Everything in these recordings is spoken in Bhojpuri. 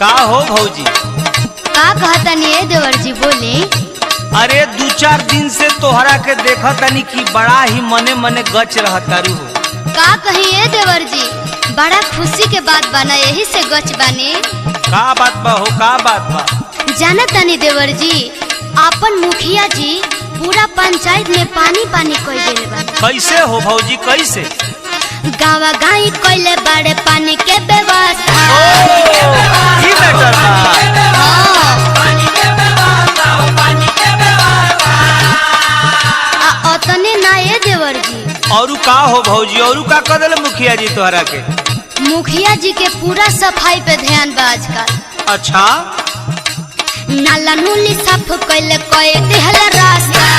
का हो भौजी? का कहतनी है देवर जी बोले? अरे 2-4 दिन से तोहरा के देखा तनी कि बड़ा ही मने मने गच रहतारू हो। का कही है देवर जी, बड़ा खुशी के बात बना, यही से गच बानी। का बात बा हो, का बात बा? जाना तनी देवर जी, आपन मुखिया जी पूरा पंचायत में पानी पानी कोई देले बा। कैसे हो भौजी, कैसे? गावा गाई कोइले बड़े पानी के व्यवस्था। ई मैटर बा। अतने ना ये देवर जी। औरू का हो भौजी, औरू का कदल मुखिया जी तोहरा के? मुखिया जी के पूरा सफाई पे ध्यान बा आजकल। अच्छा, नाला नूली साफ कोइले कोई दिहला रास्ता।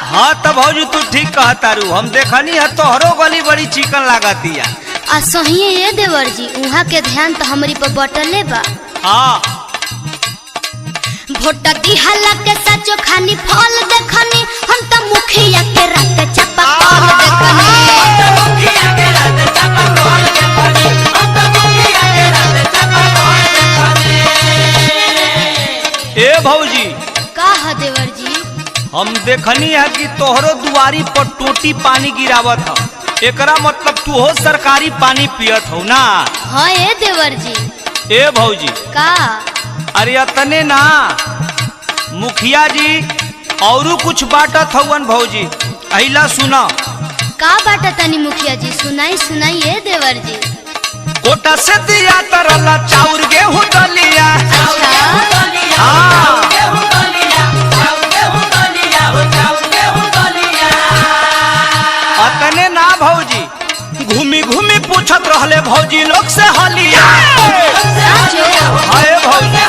हाँ तब भौजी तू ठीक कहतारू, हम देखनी है तोहरो गली बड़ी चिकन लागतिया। आ सही ये देवर जी, उहाँ के ध्यान तो हमारी पर बटले बा। हाँ भोटा दिहला के सचो खानी फल देखनी, हम तो मुखिया के रात चपा कॉल देखनी। ए भौजी, का है देवर जी? हम देखनी है कि तोहरो दुआरी पर टोटी पानी गिरावत हो, एकरा मतलब तू हो सरकारी पानी पियत हो ना? हाँ ये देवर जी। ए भौजी, का? अरे अतने ना, मुखिया जी औरू कुछ बाटत हवन भौजी, अहिला सुना। का बाटा तनी मुखिया जी, सुनाई सुनाई ये देवर जी। कोटा से दिया तरला चाउर गेहूं दलिया। अच्छा, हाँ। अतने ना भौजी, घूमी घूमी पूछत रहले भौजी लोग से हलिया। साचो? हाय भौजी,